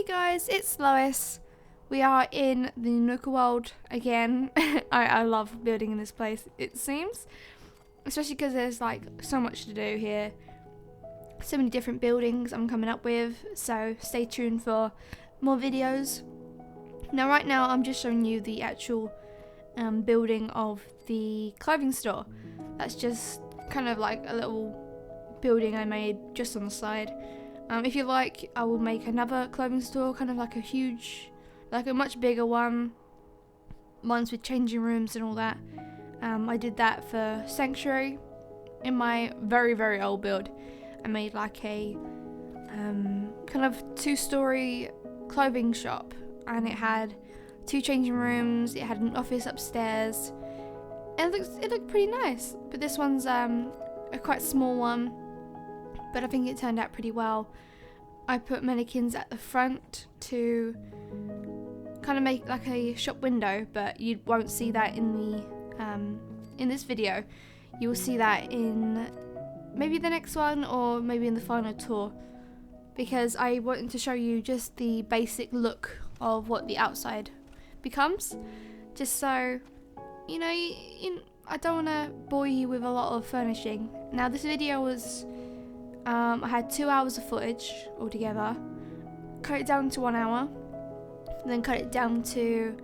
Hey guys, it's Lois. We are in the Nuka World again. I love building in this place, it seems. Especially because there's like so much to do here. So many different buildings I'm coming up with, so stay tuned for more videos. Now right now I'm just showing you the actual building of the clothing store. That's just kind of like a little building I made just on the side. If you like, I will make another clothing store, kind of like a huge, like a much bigger one, ones with changing rooms and all that. I did that for Sanctuary in my very old build. I made like a kind of 2-story clothing shop, and it had 2 changing rooms, it had an office upstairs, and it looked pretty nice. But this one's a quite small one, but I think it turned out pretty well. I put mannequins at the front to kind of make like a shop window, but you won't see that in this video. You will see that in maybe the next one, or maybe in the final tour, because I wanted to show you just the basic look of what the outside becomes, just so you know. I don't want to bore you with a lot of furnishing. Now this video was I had 2 hours of footage altogether, cut it down to 1 hour, then cut it down to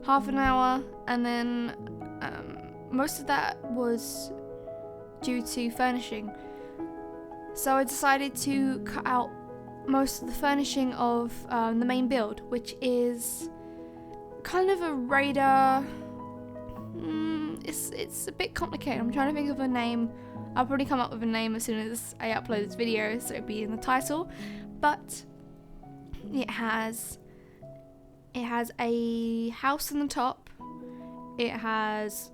half an hour, and then most of that was due to furnishing. So I decided to cut out most of the furnishing of the main build, which is kind of a raider. It's a bit complicated. I'm trying to think of a name. I'll probably come up with a name as soon as I upload this video, so it'll be in the title. But it has a house on the top. It has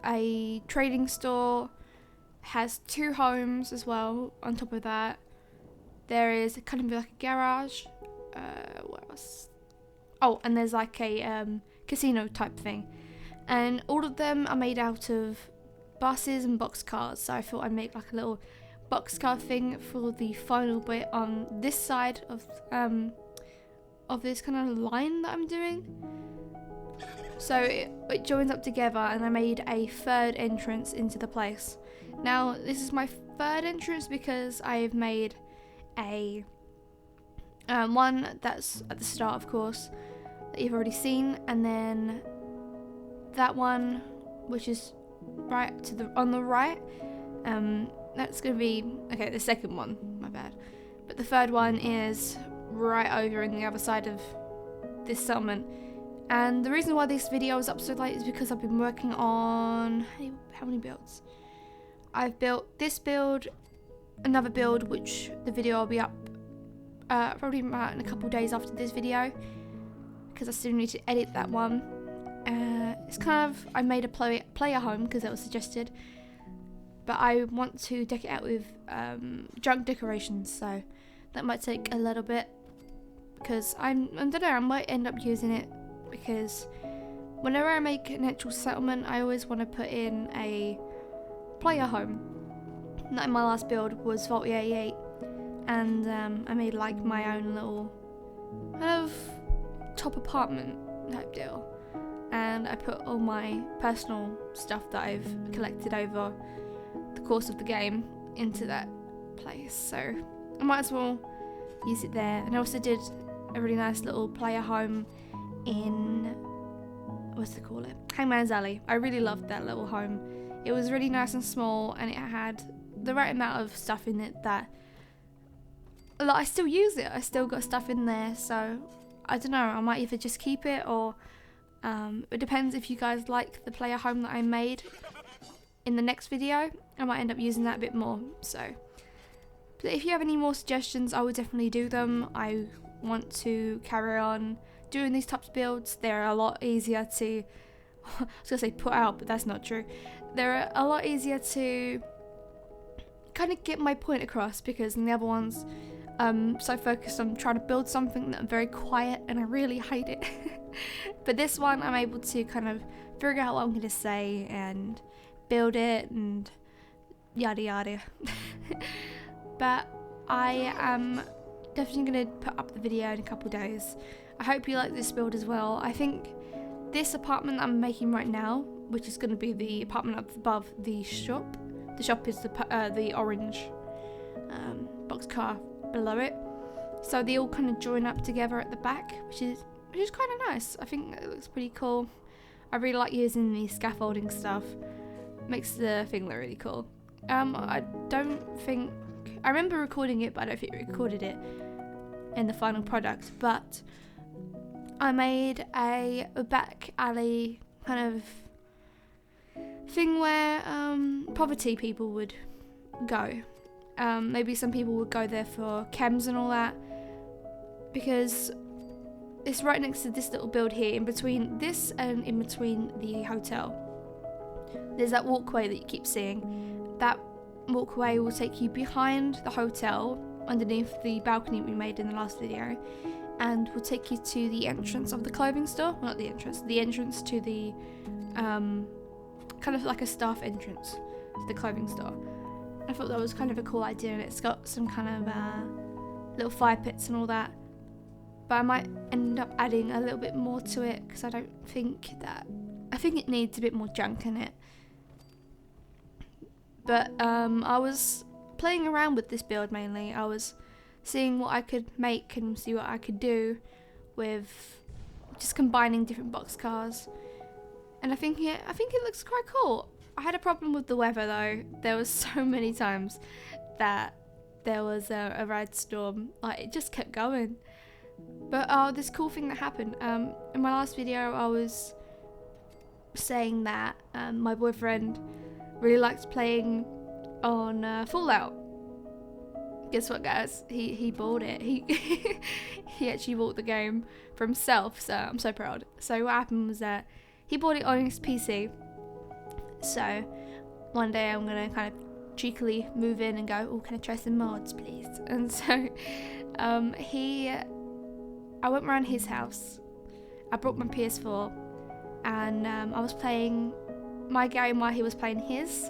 a trading store. Has 2 homes as well on top of that. There is kind of like a garage. What else? Oh, and there's like a casino type thing. And all of them are made out of buses and boxcars. So I thought I'd make like a little boxcar thing for the final bit on this side of this kind of line that I'm doing. So it joins up together, and I made a 3rd entrance into the place. Now this is my 3rd entrance because I've made a one that's at the start, of course, that you've already seen, and then that one which is right on the right. That's gonna be okay. The 2nd one, my bad. But the 3rd one is right over in the other side of this settlement. And the reason why this video is up so late is because I've been working on how many builds? I've built this build, another build, which the video will be up probably about in a couple days after this video, because I still need to edit that one. It's kind of, I made a player home because it was suggested, but I want to deck it out with junk decorations, so that might take a little bit, because I don't know, I might end up using it, because whenever I make an actual settlement, I always want to put in a player home. That in my last build was Vault 88, and I made like my own little kind of top apartment type deal, and I put all my personal stuff that I've collected over the course of the game into that place, so I might as well use it there. And I also did a really nice little player home in, what's it call it, Hangman's Alley. I really loved that little home. It was really nice and small, and it had the right amount of stuff in it that I still use it. I still got stuff in there, so I don't know, I might either just keep it, or it depends if you guys like the player home that I made in the next video. I might end up using that a bit more. So, but if you have any more suggestions, I will definitely do them. I want to carry on doing these types of builds. They're a lot easier to I was gonna say put out, but that's not true. They're a lot easier to kind of get my point across, because in the other ones so focused on trying to build something that I'm very quiet, and I really hate it. But this one I'm able to kind of figure out what I'm going to say and build it and yada yada. But I am definitely going to put up the video in a couple days. I hope you like this build as well. I think this apartment that I'm making right now, which is going to be the apartment up above the shop is the orange boxcar below it. So they all kind of join up together at the back, which is kind of nice. I think it looks pretty cool. I really like using the scaffolding stuff. Makes the thing look really cool. I remember recording it, but I don't think I recorded it in the final product. But I made a back alley kind of thing where poverty people would go. Maybe some people would go there for chems and all that, because it's right next to this little build here, in between this and in between the hotel. There's that walkway that you keep seeing. That walkway will take you behind the hotel, underneath the balcony we made in the last video, and will take you to the entrance of the clothing store. Well, not the entrance to the kind of like a staff entrance to the clothing store. I thought that was kind of a cool idea, and it's got some kind of little fire pits and all that. But I might end up adding a little bit more to it, because I think it needs a bit more junk in it. But I was playing around with this build mainly. I was seeing what I could make and see what I could do with just combining different boxcars. And I think it looks quite cool. I had a problem with the weather though. There was so many times that there was a red storm. Like, it just kept going. But this cool thing that happened. In my last video, I was saying that my boyfriend really likes playing on Fallout. Guess what, guys? He bought it. He actually bought the game for himself, so I'm so proud. So what happened was that he bought it on his PC. So one day I'm gonna kind of cheekily move in and go, oh, can I try some mods, please? And so I went around his house. I brought my PS4, and I was playing my game while he was playing his.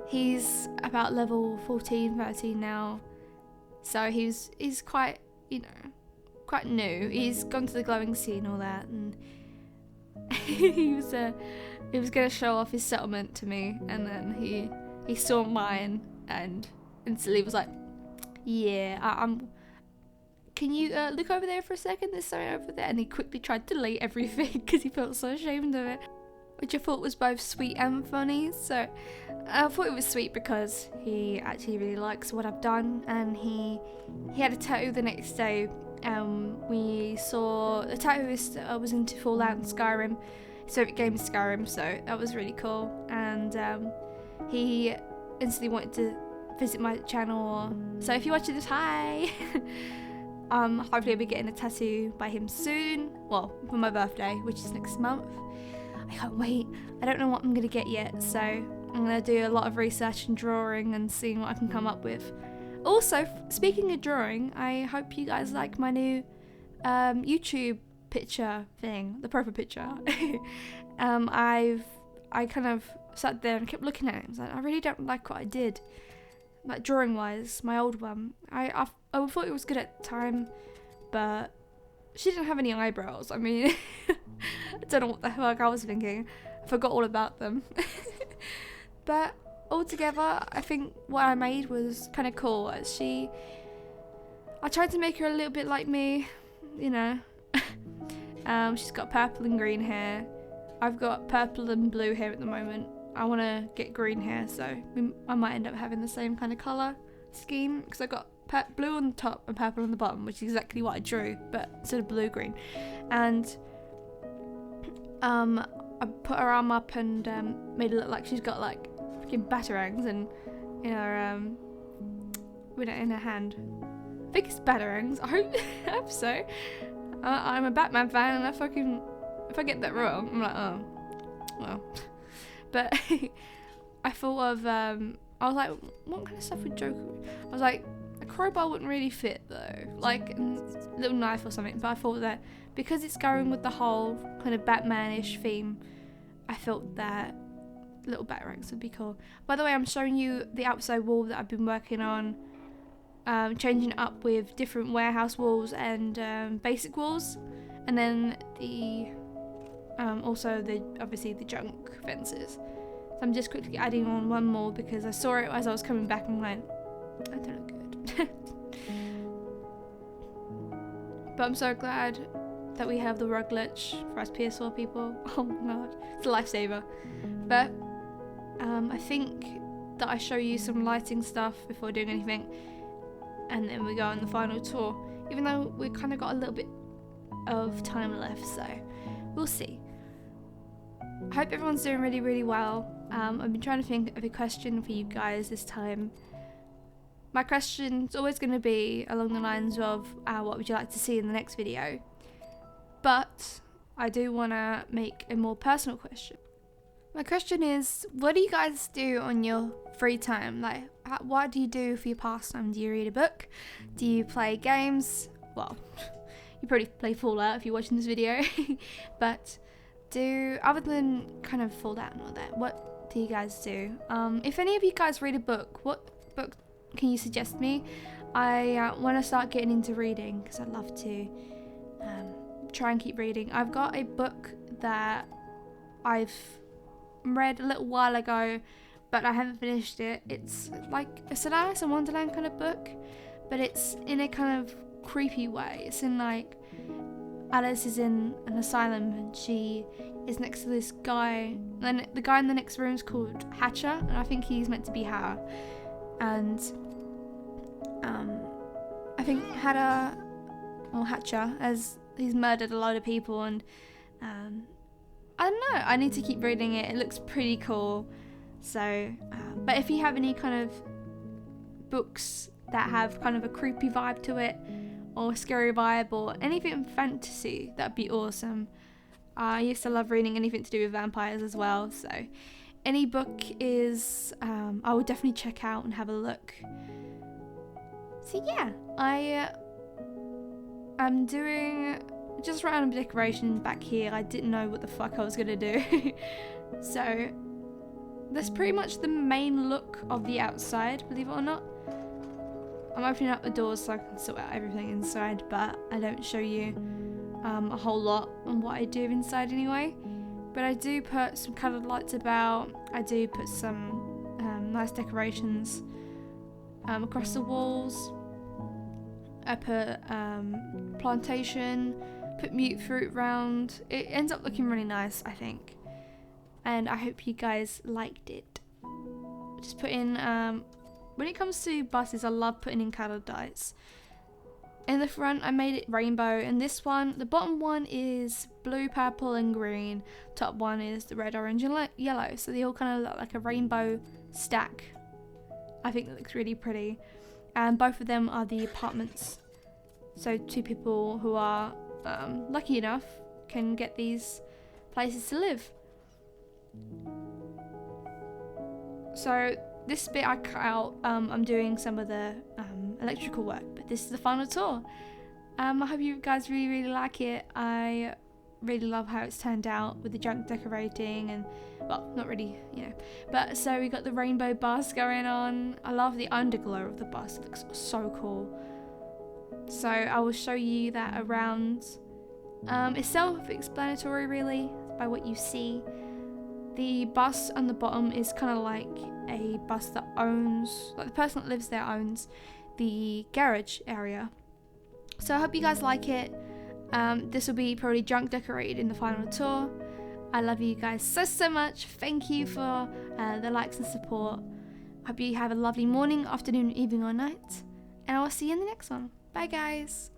He's about level 14, 13 now, so he's quite, quite new. He's gone to the glowing sea and all that, and he was going to show off his settlement to me, and then he saw mine and instantly was like, yeah, I'm can you look over there for a second? There's something over there. And he quickly tried to delete everything because he felt so ashamed of it, which I thought was both sweet and funny. So I thought it was sweet because he actually really likes what I've done, and he had a tattoo the next day. We saw the tattooist was into Fallout and Skyrim. His favourite game is Skyrim, so that was really cool. And he instantly wanted to visit my channel. So if you're watching this, hi! Hopefully I'll be getting a tattoo by him soon. Well, for my birthday, which is next month. I can't wait. I don't know what I'm going to get yet, so I'm going to do a lot of research and drawing and seeing what I can come up with. Also, speaking of drawing, I hope you guys like my new YouTube picture thing, the profile picture. I kind of sat there and kept looking at it. I was like, I really don't like what I did, like drawing wise. My old one, I thought it was good at the time, but she didn't have any eyebrows. I mean, I don't know what the fuck I was thinking. I forgot all about them. But altogether, I think what I made was kind of cool. I tried to make her a little bit like me, she's got purple and green hair. I've got purple and blue hair at the moment. I want to get green hair, so I might end up having the same kind of colour scheme, because I got blue on the top and purple on the bottom, which is exactly what I drew, but instead of blue-green. And I put her arm up and made it look like she's got like freaking batarangs and in her hand. I think it's batarangs. I hope so. I'm a Batman fan, and if I get that wrong, I'm like, oh, well. But I thought of I was like, what kind of stuff would Joker? I was like, a crowbar wouldn't really fit though, like a little knife or something. But I thought that because it's going with the whole kind of Batman-ish theme, I felt that little batarangs would be cool. By the way, I'm showing you the outside wall that I've been working on changing it up with different warehouse walls and basic walls, and then the also obviously the junk fences. So I'm just quickly adding on one more because I saw it as I was coming back and went, I don't look good. But I'm so glad that we have the rug glitch for us PS4 people. Oh my god, it's a lifesaver. But I think that I show you some lighting stuff before doing anything, and then we go on the final tour, even though we kind of got a little bit of time left, so we'll see. I hope everyone's doing really, really well. I've been trying to think of a question for you guys this time. My question's always going to be along the lines of what would you like to see in the next video, but I do want to make a more personal question. My question is, what do you guys do on your free time? Like, what do you do for your pastime? Do you read a book? Do you play games? Well, you probably play Fallout if you're watching this video. But other than kind of Fallout and all that, what do you guys do? If any of you guys read a book, what book can you suggest me? I want to start getting into reading because I'd love to try and keep reading. I've got a book that I've read a little while ago, but I haven't finished it. It's like it's an Alice in Wonderland kind of book, but it's in a kind of creepy way. It's in like Alice is in an asylum and she is next to this guy, and then the guy in the next room is called Hatcher, and I think he's meant to be her. And I think Hatcher, as he's murdered a lot of people, and I don't know, I need to keep reading it. It looks pretty cool. So, but if you have any kind of books that have kind of a creepy vibe to it, or a scary vibe, or anything fantasy, that'd be awesome. I used to love reading anything to do with vampires as well, so any book is, I would definitely check out and have a look. So yeah, I'm doing just random decorations back here. I didn't know what the fuck I was gonna do. So that's pretty much the main look of the outside, believe it or not. I'm opening up the doors so I can sort out everything inside, but I don't show you a whole lot on what I do inside anyway. But I do put some coloured lights about. I do put some nice decorations across the walls. I put plantation, put mute fruit round. It ends up looking really nice, I think. And I hope you guys liked it. Just put in, when it comes to buses, I love putting in coloured lights. In the front, I made it rainbow, and this one, the bottom one is blue, purple, and green. Top one is the red, orange, and yellow. So they all kind of look like a rainbow stack. I think it looks really pretty. And both of them are the apartments. So 2 people who are lucky enough can get these places to live. So this bit I cut out, I'm doing some of the electrical work, but this is the final tour. I hope you guys really, really like it. I really love how it's turned out with the junk decorating and, well, not really, you know. But so we got the rainbow bus going on. I love the underglow of the bus. It looks so cool. So I will show you that around. It's self-explanatory really by what you see. The bus on the bottom is kind of like a bus that owns, like the person that lives there owns the garage area. So I hope you guys like it. This will be probably junk decorated in the final tour. I love you guys so much. Thank you for the likes and support. Hope you have a lovely morning, afternoon, evening or night. And I will see you in the next one. Bye guys.